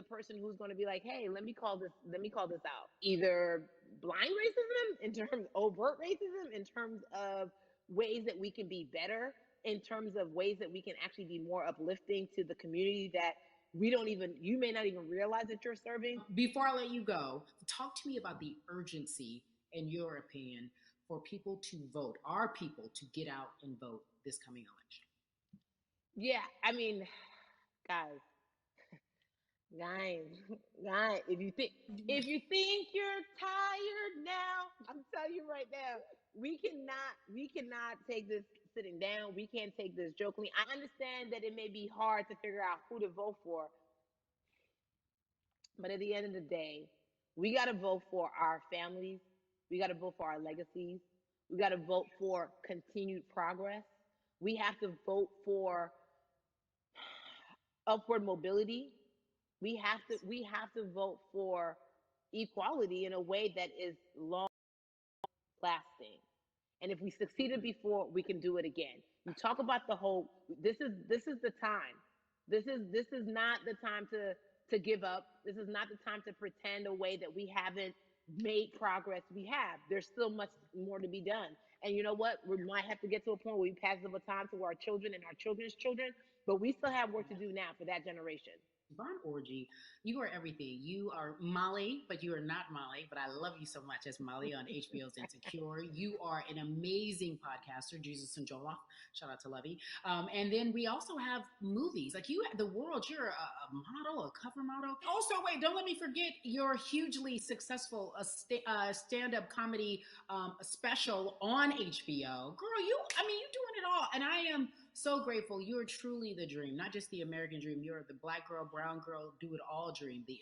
person who's going to be like, hey, let me call this out. Either blind racism in terms overt racism in terms of ways that we can be better, in terms of ways that we can actually be more uplifting to the community that you may not even realize that you're serving. Before I let you go, talk to me about the urgency, in your opinion, for people to vote, our people to get out and vote this coming election. Yeah, I mean, guys, guys, guys, if you think you're tired now, I'm telling you right now, we cannot take this sitting down. We can't take this jokingly. I understand that it may be hard to figure out who to vote for, but at the end of the day, we got to vote for our families. We got to vote for our legacies. We got to vote for continued progress. We have to vote for upward mobility. We have to vote for equality in a way that is long lasting. And if we succeeded before, we can do it again. You talk about the whole. This is the time. This is not the time to give up. This is not the time to pretend a way that we haven't made progress. We have. There's still much more to be done. And you know what? We might have to get to a point where we pass the baton to our children and our children's children, but we still have work to do now for that generation. Von Orgy, you are everything. You are Molly, but you are not Molly. But I love you so much as Molly on HBO's Insecure. You are an amazing podcaster, Jesus and Joloff. Shout out to Lovey. And then we also have movies. Like you, the world, you're a model, a cover model. Also, wait, don't let me forget your hugely successful stand-up comedy special on HBO. Girl, you're doing it all. And I am so grateful. You are truly the dream, not just the American dream. You're the black girl, brown girl, do it all dream, the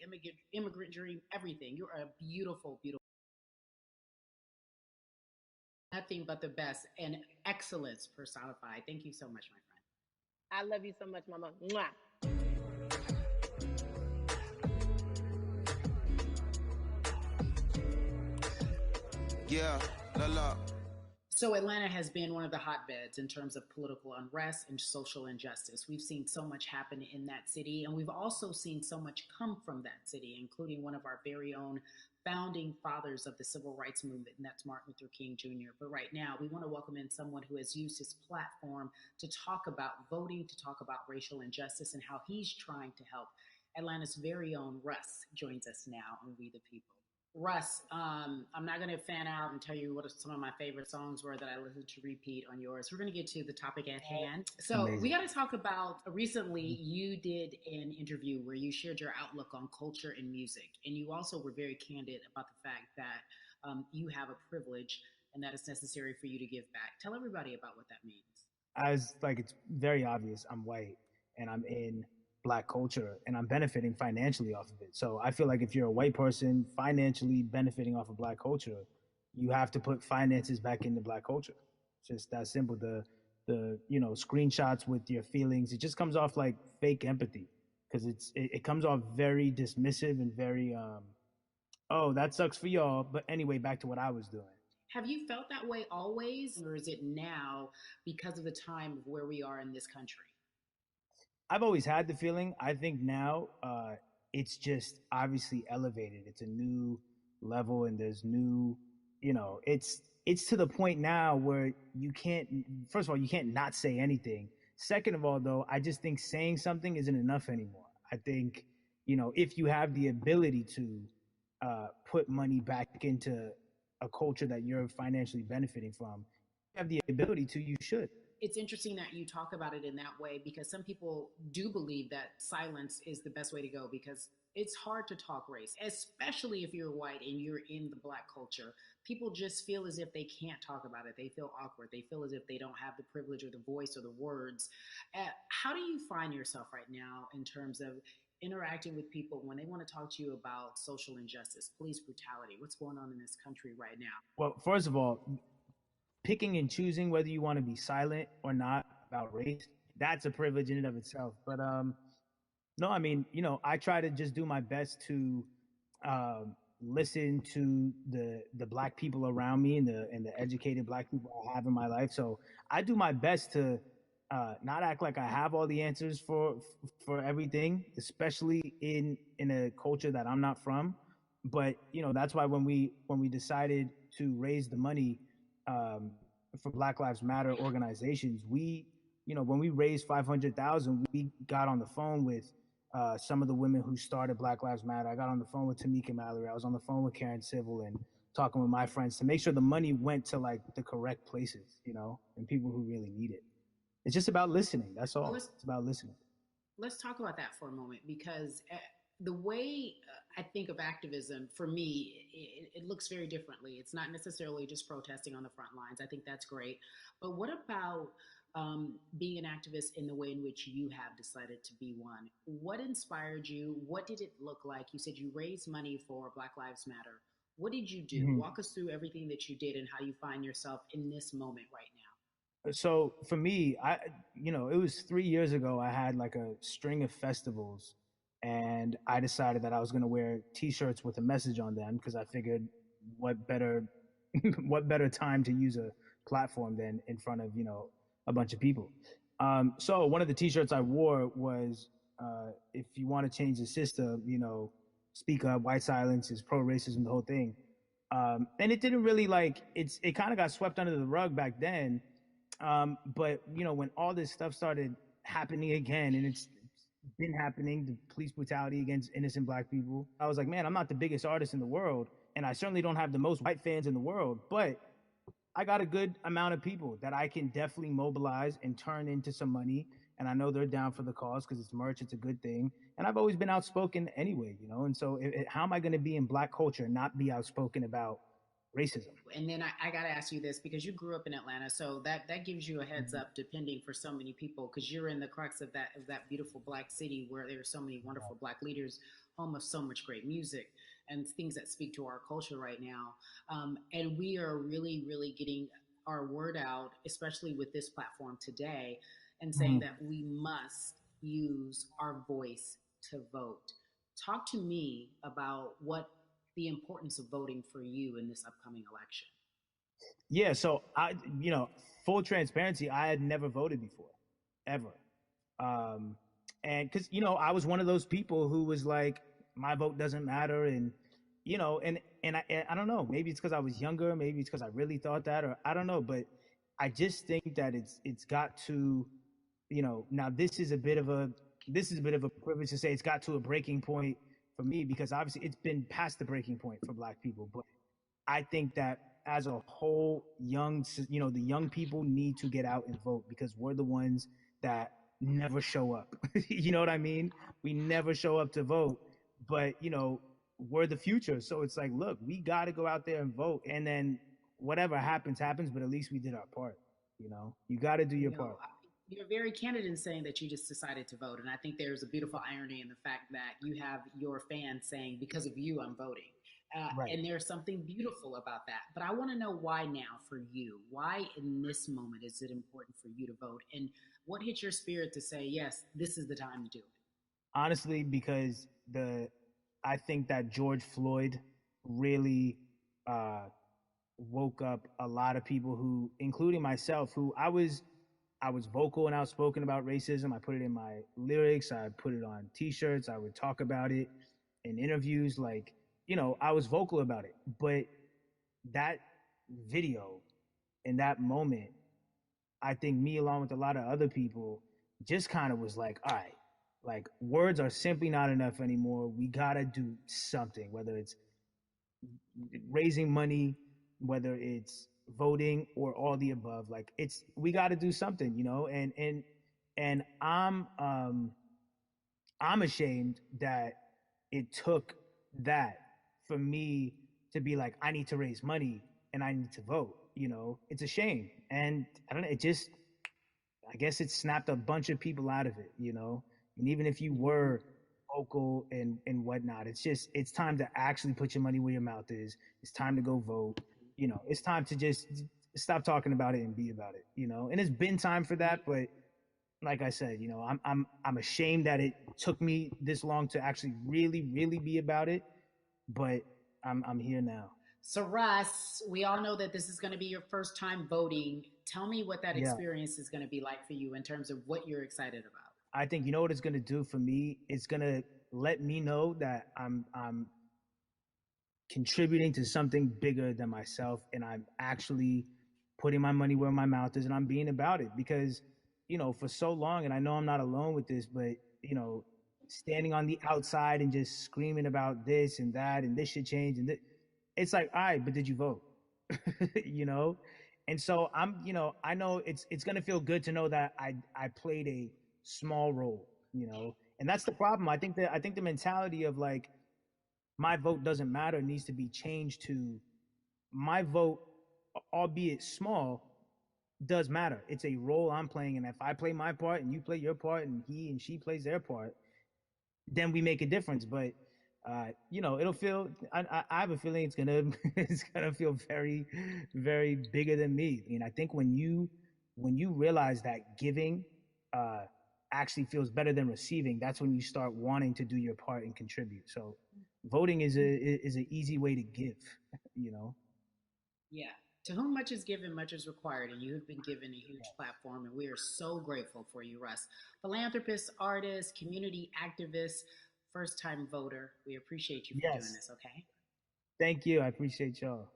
immigrant dream, everything. You're a beautiful, beautiful, nothing but the best and excellence personified. Thank you so much, my friend. I love you so much, Mama. Mwah. Yeah, la la. So Atlanta has been one of the hotbeds in terms of political unrest and social injustice. We've seen so much happen in that city, and we've also seen so much come from that city, including one of our very own founding fathers of the civil rights movement, and that's Martin Luther King Jr. But right now, we want to welcome in someone who has used his platform to talk about voting, to talk about racial injustice, and how he's trying to help. Atlanta's very own Russ joins us now on We the People. Russ, I'm not going to fan out and tell you what some of my favorite songs were that I listened to repeat on yours. We're going to get to the topic at hand. So amazing. We got to talk about, recently you did an interview where you shared your outlook on culture and music. And you also were very candid about the fact that you have a privilege and that it's necessary for you to give back. Tell everybody about what that means. It's very obvious. I'm white and I'm in Black culture and I'm benefiting financially off of it. So I feel like if you're a white person financially benefiting off of Black culture, you have to put finances back into Black culture. It's just that simple. The screenshots with your feelings, it just comes off like fake empathy because it comes off very dismissive and very oh, that sucks for y'all, but anyway, back to what I was doing. Have you felt that way always, or is it now because of the time of where we are in this country? I've always had the feeling. I think now it's just obviously elevated. It's a new level and there's new, it's to the point now where you can't, first of all, you can't not say anything. Second of all, though, I just think saying something isn't enough anymore. I think, if you have the ability to put money back into a culture that you're financially benefiting from, you have the ability to, you should. It's interesting that you talk about it in that way because some people do believe that silence is the best way to go because it's hard to talk race, especially if you're white and you're in the Black culture. People just feel as if they can't talk about it. They feel awkward. They feel as if they don't have the privilege or the voice or the words. How do you find yourself right now in terms of interacting with people when they want to talk to you about social injustice, police brutality? What's going on in this country right now? Well, first of all, picking and choosing whether you want to be silent or not about race, that's a privilege in and of itself. But no, I mean, I try to just do my best to listen to the Black people around me and the educated Black people I have in my life. So I do my best to not act like I have all the answers for everything, especially in a culture that I'm not from. But that's why when we decided to raise the money um, for Black Lives Matter organizations, when we raised 500,000, we got on the phone with some of the women who started Black Lives Matter. I got on the phone with Tamika Mallory. I was on the phone with Karen Civil and talking with my friends to make sure the money went to like the correct places, and people who really need it. It's just about listening. That's Well, all. It's about listening. let's talk about that for a moment because the way I think of activism for me, it looks very differently. It's not necessarily just protesting on the front lines. I think that's great. But what about being an activist in the way in which you have decided to be one? What inspired you? What did it look like? You said you raised money for Black Lives Matter. What did you do? Mm-hmm. Walk us through everything that you did and how you find yourself in this moment right now. So for me, it was 3 years ago. I had like a string of festivals, and I decided that I was going to wear T-shirts with a message on them because I figured, what better, what better time to use a platform than in front of a bunch of people. So one of the T-shirts I wore was, "If you want to change the system, speak up. White silence is pro racism." The whole thing, and it didn't really it kind of got swept under the rug back then, but when all this stuff started happening again, and it's been happening, the police brutality against innocent Black people, I was like, man, I'm not the biggest artist in the world, and I certainly don't have the most white fans in the world, but I got a good amount of people that I can definitely mobilize and turn into some money. And I know they're down for the cause because it's merch, it's a good thing. And I've always been outspoken anyway, And so, how am I going to be in Black culture and not be outspoken about racism? And then I got to ask you this because you grew up in Atlanta, so that gives you a heads up, depending for so many people, because you're in the crux of that beautiful Black city where there are so many wonderful Black leaders, home of so much great music and things that speak to our culture right now. And we are really, really getting our word out, especially with this platform today, and saying Mm-hmm. that we must use our voice to vote. Talk to me about what the importance of voting for you in this upcoming election. Yeah, so full transparency, I had never voted before, ever. Um, and because I was one of those people who was like, my vote doesn't matter, and I don't know, maybe it's because I was younger, maybe it's because I really thought that, or I don't know, but I just think that it's got to, now this is a bit of a privilege to say it's got to a breaking point for me because obviously it's been past the breaking point for Black people, but I think that as a whole, the young people need to get out and vote because we're the ones that never show up. You know what I mean? We never show up to vote, but we're the future. So it's like, look, we got to go out there and vote, and then whatever happens, happens. But at least we did our part. You got to do your part. You're very candid in saying that you just decided to vote. And I think there's a beautiful irony in the fact that you have your fans saying, because of you, I'm voting. Right. And there's something beautiful about that. But I want to know why now for you? Why in this moment is it important for you to vote? And what hit your spirit to say, yes, this is the time to do it? Honestly, because I think that George Floyd really woke up a lot of people who, including myself, who I was vocal and outspoken about racism. I put it in my lyrics. I put it on T-shirts. I would talk about it in interviews. I was vocal about it. But that video in that moment, I think me along with a lot of other people just kind of was like, all right, like words are simply not enough anymore. We gotta do something, whether it's raising money, whether it's voting or all the above. Like we got to do something, and I'm ashamed that it took that for me to be like, I need to raise money and I need to vote. It's a shame, and I don't know. I guess it snapped a bunch of people out of it. And even if you were vocal and whatnot, it's time to actually put your money where your mouth is. It's time to go vote. It's time to just stop talking about it and be about it. And it's been time for that, but like I said, I'm ashamed that it took me this long to actually really, really be about it, but I'm here now. So, Russ, we all know that this is going to be your first time voting. Tell me what that Yeah. experience is going to be like for you in terms of what you're excited about. I think you know what it's gonna do for me. It's gonna let me know that I'm contributing to something bigger than myself, and I'm actually putting my money where my mouth is, and I'm being about it. Because for so long, and I know I'm not alone with this, but you know standing on the outside and just screaming about this and that and this should change, and it's like, all right, but did you vote? you know and so I know it's going to feel good to know that I played a small role. And that's the problem. I think the mentality of like my vote doesn't matter needs to be changed to my vote, albeit small, does matter. It's a role I'm playing, and if I play my part and you play your part and he and she plays their part, then we make a difference. But it'll feel. I have a feeling it's gonna it's gonna feel very, very bigger than me. I think when you realize that giving uh, actually feels better than receiving, that's when you start wanting to do your part and contribute. So, voting is an easy way to give. You know. Yeah. To whom much is given, much is required, and you have been given a huge platform, and we are so grateful for you, Russ. Philanthropist, artist, community activist, first time voter. We appreciate you for doing Yes. this, okay? Thank you. I appreciate y'all.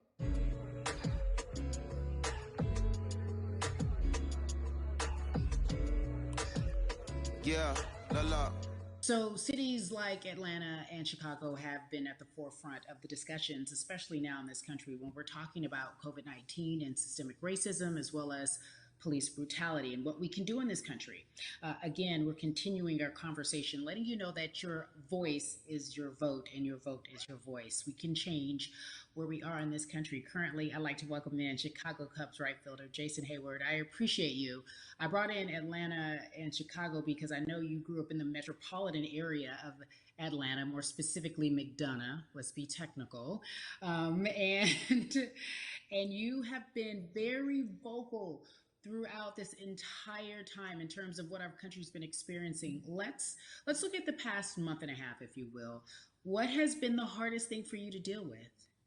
Yeah, la la. So, cities like Atlanta and Chicago have been at the forefront of the discussions, especially now in this country when we're talking about COVID 19 and systemic racism, as well as police brutality and what we can do in this country. Again, we're continuing our conversation, letting you know that your voice is your vote and your vote is your voice. We can change where we are in this country. Currently, I'd like to welcome in Chicago Cubs right fielder Jason Hayward. I appreciate you. I brought in Atlanta and Chicago because I know you grew up in the metropolitan area of Atlanta, more specifically McDonough. Let's be technical, and and you have been very vocal throughout this entire time in terms of what our country's been experiencing. Let's look at the past month and a half, if you will. What has been the hardest thing for you to deal with?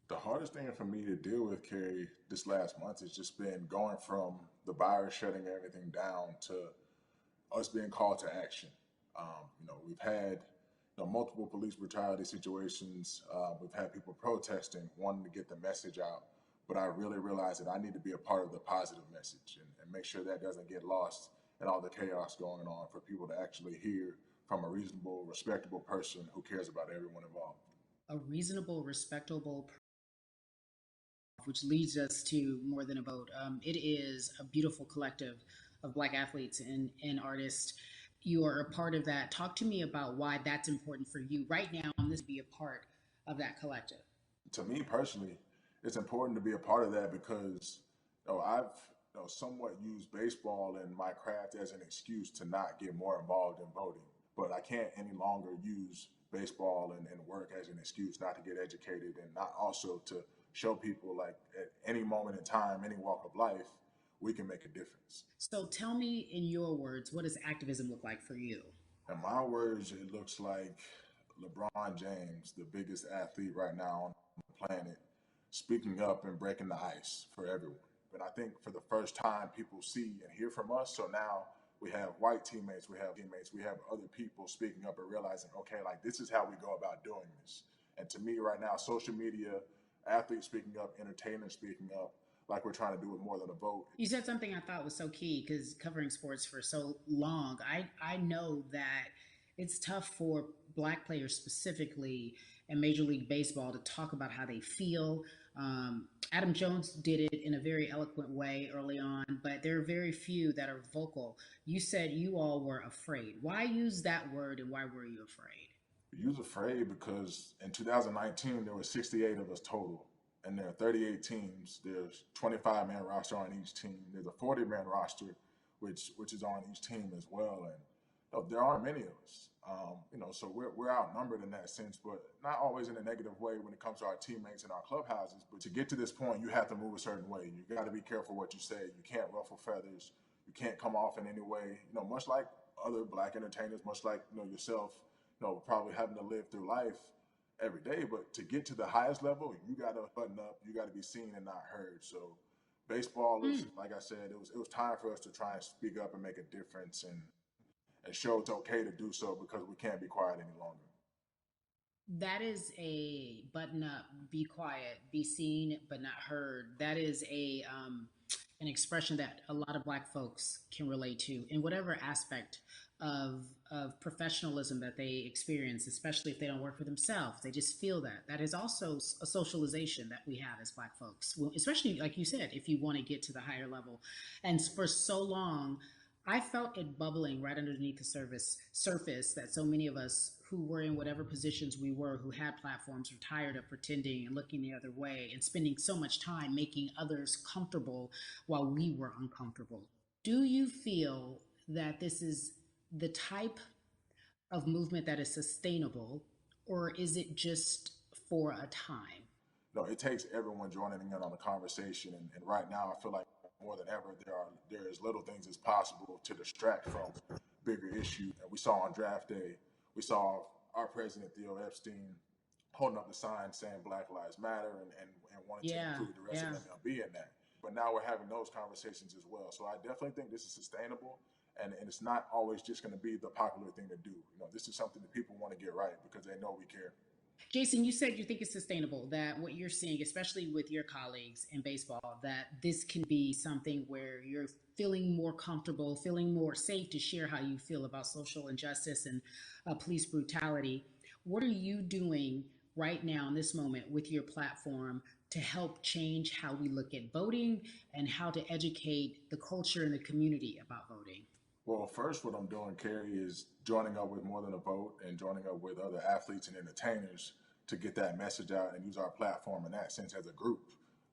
The hardest thing for me to deal with, Carrie, this last month has just been going from the virus shutting everything down to us being called to action. We've had multiple police brutality situations. We've had people protesting, wanting to get the message out. But I really realized that I need to be a part of the positive message and make sure that doesn't get lost in all the chaos going on for people to actually hear from a reasonable, respectable person who cares about everyone involved. A reasonable, respectable, which leads us to More Than a Vote. It is a beautiful collective of Black athletes and artists. You are a part of that. Talk to me about why that's important for you right now, and this be a part of that collective. To me personally, it's important to be a part of that because I've somewhat used baseball and my craft as an excuse to not get more involved in voting. But I can't any longer use baseball and work as an excuse not to get educated and not also to show people like at any moment in time, any walk of life, we can make a difference. So tell me in your words, what does activism look like for you? In my words, it looks like LeBron James, the biggest athlete right now on the planet, speaking up and breaking the ice for everyone. But I think for the first time, people see and hear from us. So now we have white teammates, we have other people speaking up and realizing, okay, like this is how we go about doing this. And to me, right now, social media, athletes speaking up, entertainers speaking up, like we're trying to do with More Than a Vote. You said something I thought was so key because covering sports for so long, I know that it's tough for black players specifically in Major League Baseball to talk about how they feel. Adam Jones did it in a very eloquent way early on, but there are very few that are vocal. You said you all were afraid. Why use that word and why were you afraid? You was afraid because in 2019 there were 68 of us total, and there are 38 teams. There's 25-man roster on each team. There's a 40-man roster, which is on each team as well. And there aren't many of us. So we're outnumbered in that sense, but not always in a negative way when it comes to our teammates and our clubhouses. But to get to this point, you have to move a certain way. You got to be careful what you say. You can't ruffle feathers. You can't come off in any way. Much like other black entertainers, much like yourself, probably having to live through life, every day. But to get to the highest level, you got to button up. You got to be seen and not heard. So baseball is, Mm. like I said, it was time for us to try and speak up and make a difference and show it's okay to do so because we can't be quiet any longer. That is a button up, be quiet, be seen but not heard. That is a an expression that a lot of Black folks can relate to in whatever aspect of professionalism that they experience, especially if they don't work for themselves. They just feel that. That is also a socialization that we have as Black folks, well, especially like you said, if you want to get to the higher level. And for so long, I felt it bubbling right underneath the surface that so many of us who were in whatever positions we were, who had platforms, were tired of pretending and looking the other way and spending so much time making others comfortable while we were uncomfortable. Do you feel that this is the type of movement that is sustainable, or is it just for a time? No, it takes everyone joining in on the conversation. And right now, I feel like more than ever, there is little things as possible to distract from bigger issues. And we saw on draft day, we saw our president Theo Epstein holding up the sign saying Black Lives Matter and wanting to Yeah, include the rest of yeah. MLB in that. But now we're having those conversations as well. So I definitely think this is sustainable. And it's not always just going to be the popular thing to do. This is something that people want to get right because they know we care. Jason, you said you think it's sustainable, that what you're seeing, especially with your colleagues in baseball, that this can be something where you're feeling more comfortable, feeling more safe to share how you feel about social injustice and police brutality. What are you doing right now in this moment with your platform to help change how we look at voting and how to educate the culture and the community about voting? Well, first, what I'm doing, Carrie, is joining up with More Than a Vote and joining up with other athletes and entertainers to get that message out and use our platform in that sense as a group.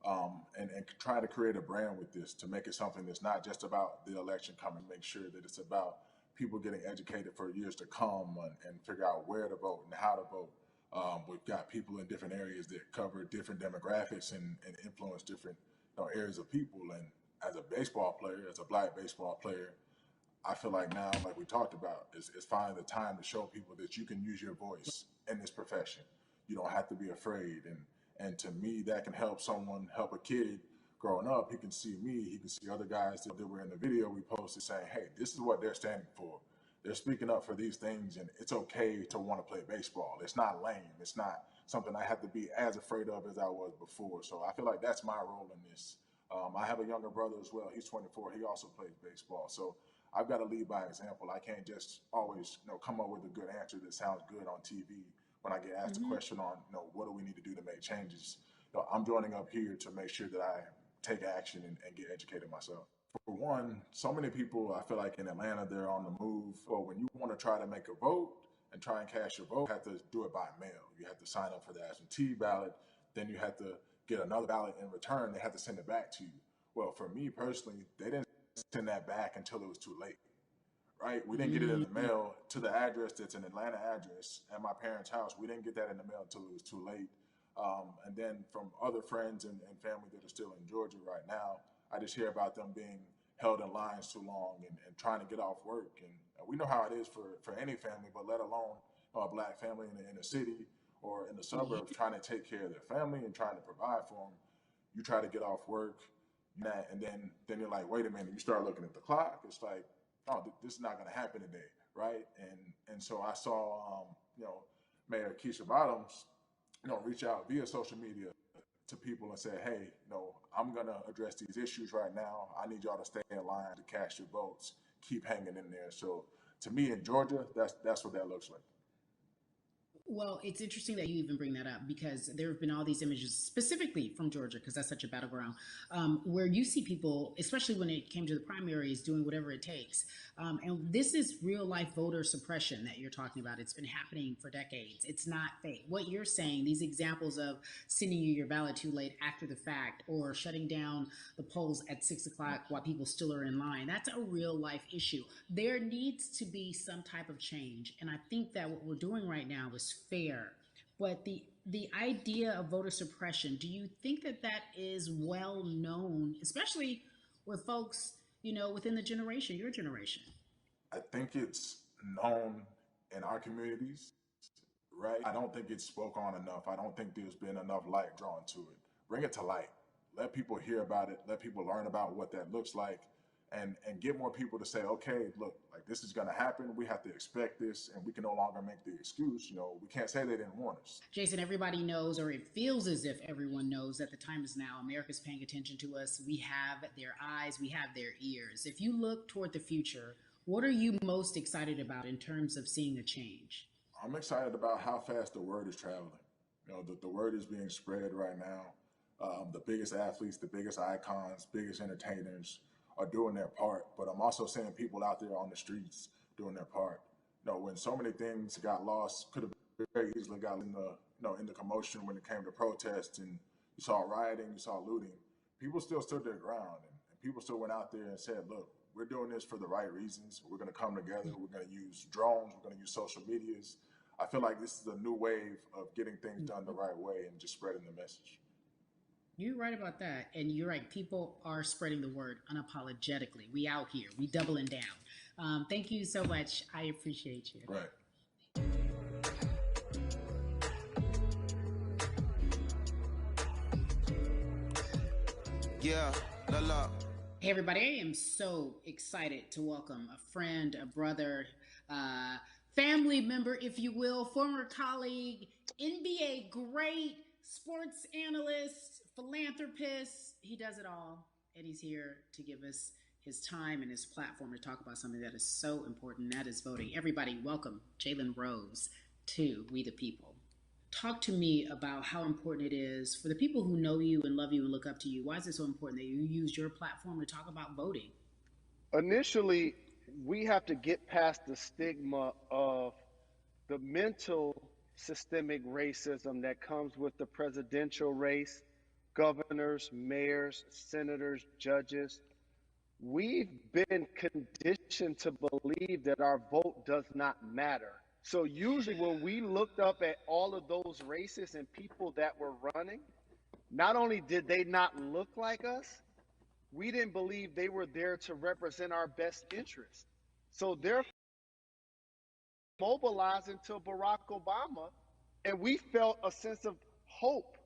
And try to create a brand with this to make it something that's not just about the election coming, make sure that it's about people getting educated for years to come and figure out where to vote and how to vote. We've got people in different areas that cover different demographics and influence different areas of people. And as a baseball player, as a Black baseball player, I feel like now, like we talked about, is finding the time to show people that you can use your voice in this profession. You don't have to be afraid. And to me, that can help someone, help a kid growing up. He can see me, he can see other guys that were in the video we posted saying, hey, this is what they're standing for. They're speaking up for these things, and it's okay to want to play baseball. It's not lame. It's not something I have to be as afraid of as I was before. So I feel like that's my role in this. I have a younger brother as well. He's 24. He also plays baseball. So I've got to lead by example. I can't just always, come up with a good answer that sounds good on TV. When I get asked a Mm-hmm. question on, what do we need to do to make changes? I'm joining up here to make sure that I take action and get educated myself. For one, so many people, I feel like in Atlanta, they're on the move. Or when you want to try to make a vote and try and cast your vote, you have to do it by mail. You have to sign up for the absentee ballot. Then you have to get another ballot in return. They have to send it back to you. Well, for me personally, they didn't send that back until it was too late, right? We didn't get it in the Mm-hmm. mail to the address that's an Atlanta address at my parents' house. We didn't get that in the mail until it was too late. And then from other friends and family that are still in Georgia right now, I just hear about them being held in lines too long and trying to get off work. And we know how it is for any family, but let alone a Black family in the city or in the Yeah. suburbs trying to take care of their family and trying to provide for them. You try to get off work, and then you're like, wait a minute. You start looking at the clock. It's like, oh, this is not going to happen today, right? And so I saw, Mayor Keisha Bottoms, reach out via social media to people and say, hey, I'm going to address these issues right now. I need y'all to stay in line to cast your votes. Keep hanging in there. So to me in Georgia, that's what that looks like. Well, it's interesting that you even bring that up because there have been all these images, specifically from Georgia, because that's such a battleground, where you see people, especially when it came to the primaries, doing whatever it takes. And this is real life voter suppression that you're talking about. It's been happening for decades. It's not fake. What you're saying, these examples of sending you your ballot too late after the fact or shutting down the polls at 6 o'clock while people still are in line, that's a real life issue. There needs to be some type of change. And I think that what we're doing right now is fair. But the idea of voter suppression, do you think that that is well known, especially with folks, within the generation, your generation? I think it's known in our communities right? I don't think it's spoke on enough. I don't think there's been enough light drawn to it. Bring it to light. Let people hear about it. Let people learn about what that looks like, and get more people to say, okay, look, like this is going to happen. We have to expect this, and we can no longer make the excuse. You know, we can't say they didn't warn us. Jason, everybody knows, or it feels as if everyone knows, that the time is now. America's paying attention to us. We have their eyes, we have their ears. If you look toward the future, what are you most excited about in terms of seeing a change? I'm excited about how fast the word is traveling. You know, the word is being spread right now. The biggest athletes, the biggest icons, biggest entertainers are doing their part. But I'm also seeing people out there on the streets doing their part. You know, when so many things got lost, could have very easily got in the in the commotion when it came to protests, and you saw rioting, you saw looting. People still stood their ground, and people still went out there and said, "Look, we're doing this for the right reasons. We're going to come together. We're going to use drones. We're going to use social medias." I feel like this is a new wave of getting things done the right way and just spreading the message. You're right about that. And you're right. People are spreading the word unapologetically. We out here. We doubling down. Thank you so much. I appreciate you. Right. Yeah, la la. Hey, everybody. I am so excited to welcome a friend, a brother, family member, if you will, former colleague, NBA great, sports analyst, philanthropist. He does it all. And he's here to give us his time and his platform to talk about something that is so important, and that is voting. Everybody, welcome Jalen Rose to We the People. Talk to me about how important it is for the people who know you and love you and look up to you. Why is it so important that you use your platform to talk about voting? Initially, we have to get past the stigma of the mental systemic racism that comes with the presidential race, governors, mayors, senators, judges. We've been conditioned to believe that our vote does not matter. So usually when we looked up at all of those races and people that were running, not only did they not look like us, we didn't believe they were there to represent our best interests. So they're mobilized until Barack Obama, and we felt a sense of hope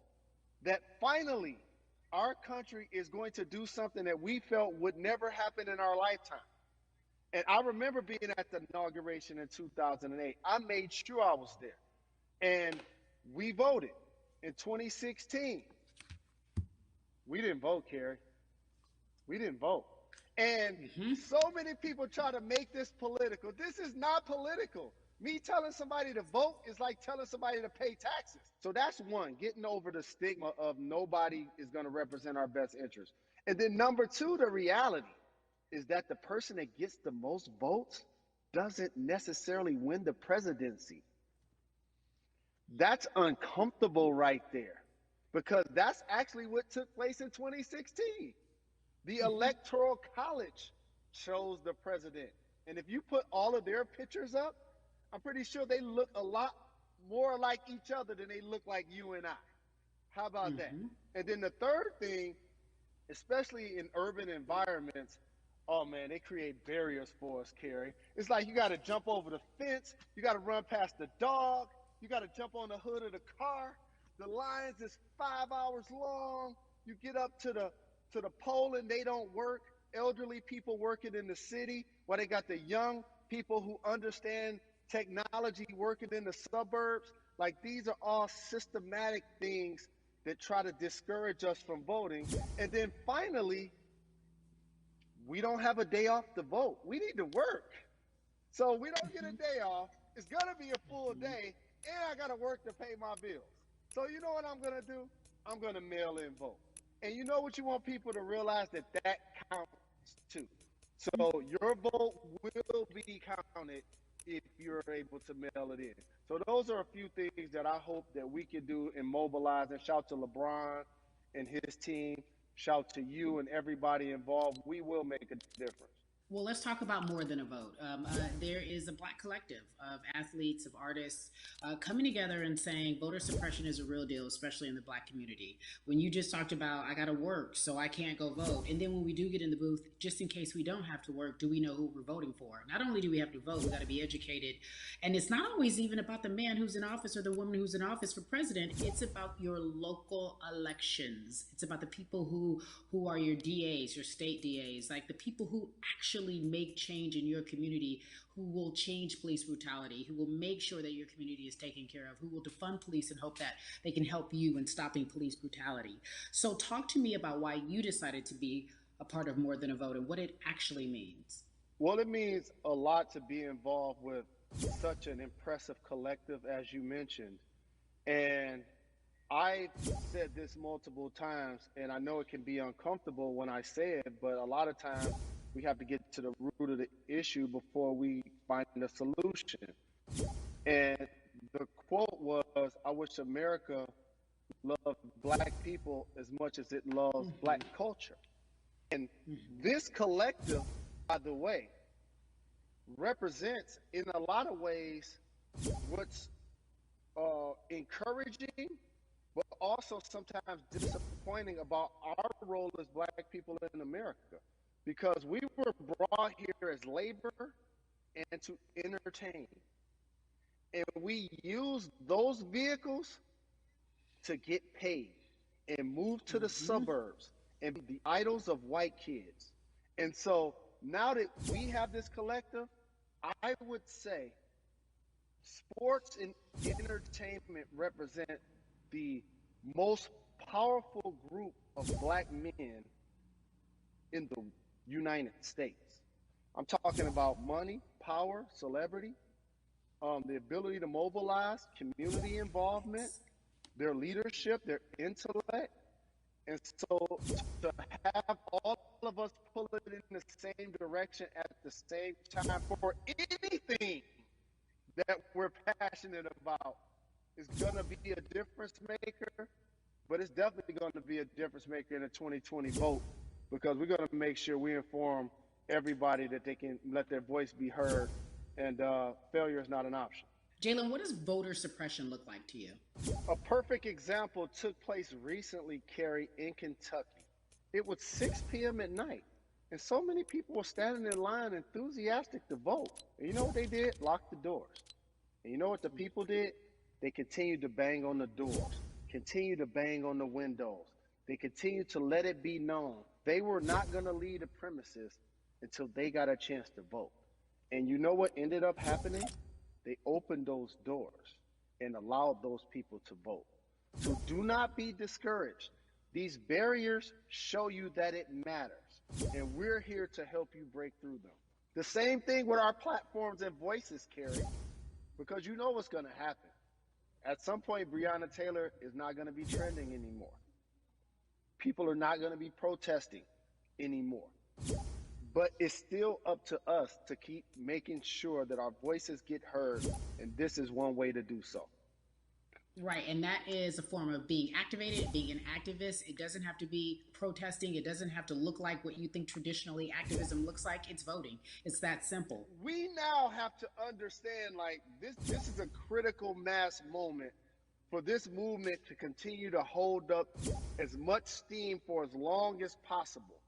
that finally our country is going to do something that we felt would never happen in our lifetime. And I remember being at the inauguration in 2008. I made sure I was there. And we voted. In 2016, we didn't vote, Carrie. We didn't vote. And so many people try to make this political. This is not political. Me telling somebody to vote is like telling somebody to pay taxes. So that's one, getting over the stigma of nobody is going to represent our best interest. And then number two, the reality is that the person that gets the most votes doesn't necessarily win the presidency. That's uncomfortable right there, because that's actually what took place in 2016. The Electoral College chose the president. And if you put all of their pictures up, I'm pretty sure they look a lot more like each other than they look like you and I. How about that? And then the third thing, especially in urban environments, oh man, they create barriers for us, Carrie. It's like you got to jump over the fence, you got to run past the dog, you got to jump on the hood of the car. The lines is 5 hours long. You get up to the poll and they don't work. Elderly people working in the city, while they got the young people who understand technology working in the suburbs. Like, these are all systematic things that try to discourage us from voting. And then finally, we don't have a day off to vote. We need to work. So we don't get a day off. It's going to be a full day, and I got to work to pay my bills. So you know what I'm going to do? I'm going to mail in vote. And you know what you want people to realize? That counts too. So your vote will be counted if you're able to mail it in. So those are a few things that I hope that we can do and mobilize. And shout to LeBron and his team. Shout to you and everybody involved. We will make a difference. Well, let's talk about more than a vote. There is a black collective of athletes, of artists coming together and saying voter suppression is a real deal, especially in the black community. When you just talked about, I got to work, so I can't go vote. And then when we do get in the booth, just in case we don't have to work, do we know who we're voting for? Not only do we have to vote, we got to be educated. And it's not always even about the man who's in office or the woman who's in office for president. It's about your local elections. It's about the people who are your DAs, your state DAs, like the people who actually make change in your community, who will change police brutality, who will make sure that your community is taken care of, who will defund police and hope that they can help you in stopping police brutality. So talk to me about why you decided to be a part of More Than a Vote and what it actually means. Well, it means a lot to be involved with such an impressive collective as you mentioned. And I've said this multiple times, and I know it can be uncomfortable when I say it, but a lot of times we have to get to the root of the issue before we find a solution. And the quote was, I wish America loved black people as much as it loves black Mm-hmm. culture. And Mm-hmm. this collective, by the way, represents in a lot of ways what's encouraging, but also sometimes disappointing about our role as black people in America. Because we were brought here as labor and to entertain. And we use those vehicles to get paid and move to the Mm-hmm. suburbs and be the idols of white kids. And so now that we have this collective, I would say sports and entertainment represent the most powerful group of black men in the United States. I'm talking about money, power, celebrity, the ability to mobilize, community involvement, their leadership, their intellect. And so to have all of us pull it in the same direction at the same time for anything that we're passionate about is going to be a difference maker, but it's definitely going to be a difference maker in the 2020 vote because we're going to make sure we inform everybody that they can let their voice be heard, and failure is not an option. Jalen, what does voter suppression look like to you? A perfect example took place recently, Carrie, in Kentucky. It was 6 p.m. at night, and so many people were standing in line enthusiastic to vote. And you know what they did? Locked the doors. And you know what the people did? They continued to bang on the doors, continued to bang on the windows. They continued to let it be known they were not going to leave the premises until they got a chance to vote. And you know what ended up happening? They opened those doors and allowed those people to vote. So do not be discouraged. These barriers show you that it matters, and we're here to help you break through them. The same thing with our platforms and voices, Carrie, because you know what's going to happen. At some point, Breonna Taylor is not going to be trending anymore. People are not going to be protesting anymore. But it's still up to us to keep making sure that our voices get heard, and this is one way to do so. Right, and that is a form of being activated, being an activist. It doesn't have to be protesting. It doesn't have to look like what you think traditionally activism looks like. It's voting. It's that simple. We now have to understand like this is a critical mass moment for this movement to continue to hold up as much steam for as long as possible.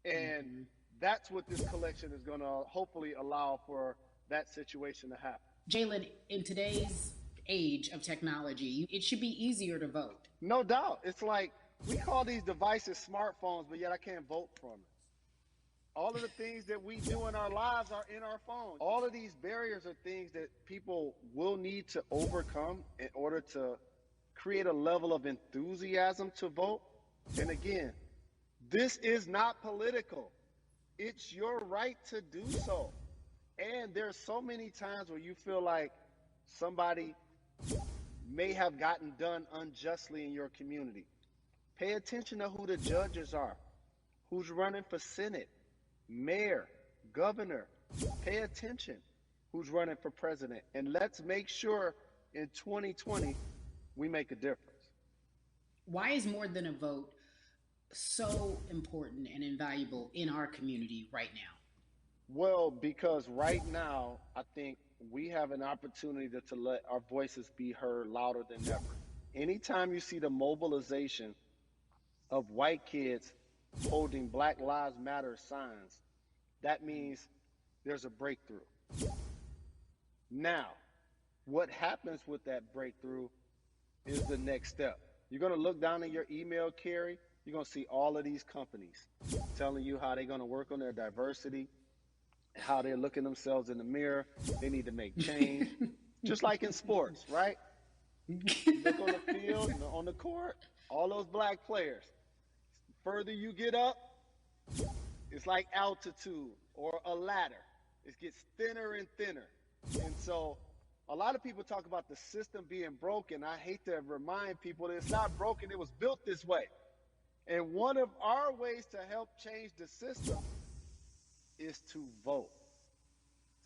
And Mm-hmm. that's what this collection is going to hopefully allow for that situation to happen. Jalen, in today's age of technology, it should be easier to vote. No doubt. It's like we call these devices smartphones, but yet I can't vote from it. All of the things that we do in our lives are in our phones. All of these barriers are things that people will need to overcome in order to create a level of enthusiasm to vote. And again, this is not political. It's your right to do so. And there's so many times where you feel like somebody may have gotten done unjustly in your community. Pay attention to who the judges are, who's running for Senate, mayor, governor. Pay attention who's running for president. And let's make sure in 2020 we make a difference. Why is More Than a Vote so important and invaluable in our community right now? Well, because right now, I think we have an opportunity to let our voices be heard louder than ever. Anytime you see the mobilization of white kids holding Black Lives Matter signs, that means there's a breakthrough. Now, what happens with that breakthrough is the next step. You're going to look down in your email, Carrie. You're going to see all of these companies telling you how they're going to work on their diversity, how they're looking themselves in the mirror. They need to make change, just like in sports, right? You look on the field, on the court, all those black players. The further you get up, it's like altitude or a ladder. It gets thinner and thinner. And so a lot of people talk about the system being broken. I hate to remind people that it's not broken, it was built this way. And one of our ways to help change the system is to vote.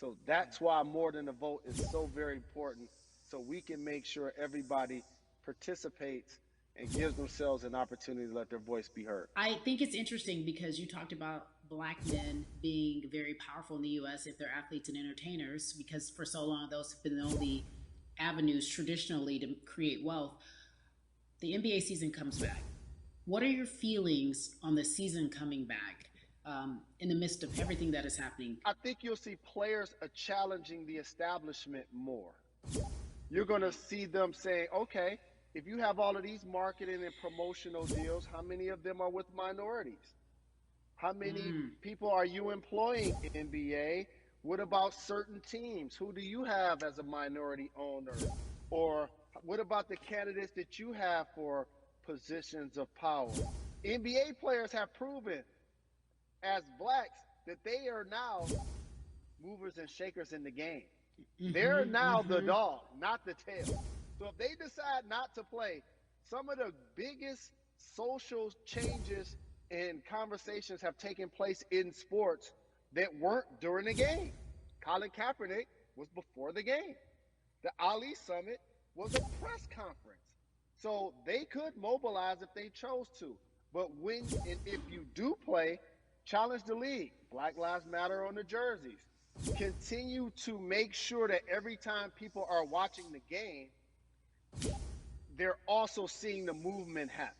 So that's why more than a vote is so very important. So we can make sure everybody participates and gives themselves an opportunity to let their voice be heard. I think it's interesting because you talked about black men being very powerful in the U.S. if they're athletes and entertainers, because for so long those have been the only avenues traditionally to create wealth. The NBA season comes back. What are your feelings on the season coming back in the midst of everything that is happening? I think you'll see players challenging the establishment more. You're going to see them saying, okay, if you have all of these marketing and promotional deals, how many of them are with minorities? How many people are you employing in NBA? What about certain teams? Who do you have as a minority owner? Or what about the candidates that you have for positions of power? NBA players have proven as blacks that they are now movers and shakers in the game. They're now the dog, not the tail. So if they decide not to play, some of the biggest social changes and conversations have taken place in sports that weren't during the game. Colin Kaepernick was before the game. The Ali Summit was a press conference. So they could mobilize if they chose to. But when and if you do play, challenge the league. Black Lives Matter on the jerseys. Continue to make sure that every time people are watching the game, they're also seeing the movement happen.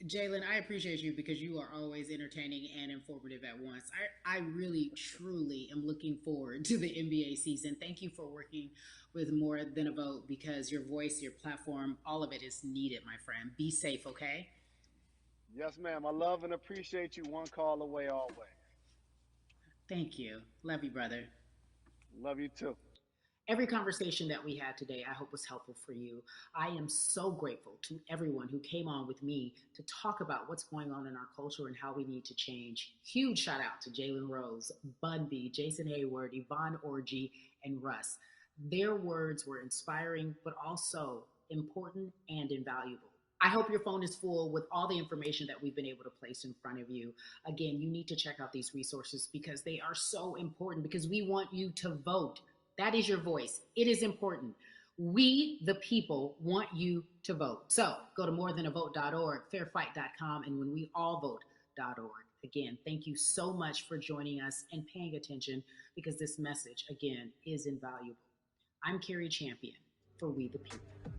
Jalen, I appreciate you because you are always entertaining and informative at once. I really, truly am looking forward to the NBA season. Thank you for working with More Than a Vote because your voice, your platform, all of it is needed, my friend. Be safe, okay? Yes, ma'am. I love and appreciate you. One call away always. Thank you. Love you, brother. Love you too. Every conversation that we had today, I hope was helpful for you. I am so grateful to everyone who came on with me to talk about what's going on in our culture and how we need to change. Huge shout out to Jalen Rose, Bun B, Jason Hayward, Yvonne Orgy, and Russ. Their words were inspiring, but also important and invaluable. I hope your phone is full with all the information that we've been able to place in front of you. Again, you need to check out these resources because they are so important because we want you to vote. That is your voice. It is important. We, the people, want you to vote. So go to morethanavote.org, fairfight.com, and whenweallvote.org. Again, thank you so much for joining us and paying attention because this message, again, is invaluable. I'm Carrie Champion for We the People.